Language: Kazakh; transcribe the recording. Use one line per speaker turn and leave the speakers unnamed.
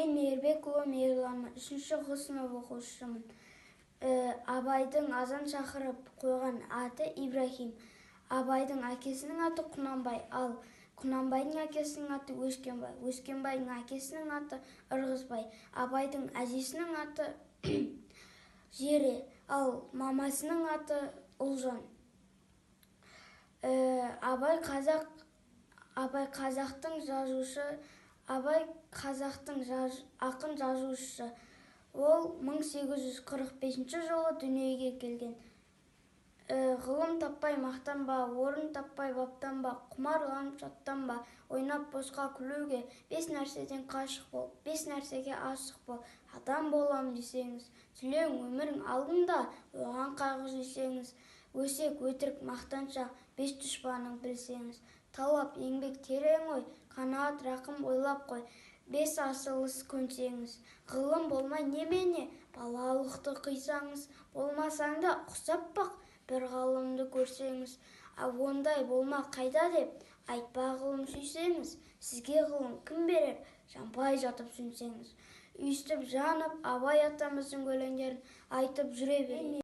Мен Мейірбекұлы Мейірланмын, 3-ші сынып оқушымын. Абайдың азан шақырып қойған аты Ибрахим. Абайдың әкесінің аты Құнанбай, ал Құнанбайдың әкесінің аты Өскенбай. Өскенбайдың әкесінің аты Ырғызбай. Абайдың әжесінің аты Жере, ал мамасының аты Ұлжан. Абай қазақтың жазушы, ақын жазушы. Ол 1845 жылы дүниеге келген. Ғылым таппай мақтанба, орын таппай баптанба, құмарланып шаттанба, ойнап босқа күлуге, 5 нәрседен қашық бол, 5 нәрсеге ашық бол. Адам болам десеңіз, тілеуің өмірің алдында, оған қайғы жесеңіз, өсек, өтірік, мақтаншақ, 5 дұшпаның білсеңіз. Талап, еңбек терең ой, қанағат, рақым ойлап қой, 5 асылыс көнсеңіз. Ғылым болмай немене, балалықты қисаңыз, болмасаң да құсап бақ, бір ғалымды көрсеңіз. Ондай болма қайда деп, айтпа ғылым сүйсеңіз. Сізге ғылым кім берер, жанбай жатып сүнсеңіз. Үйістіп жанып, Абай атамыздың өлеңдерін айтып жүре берейін.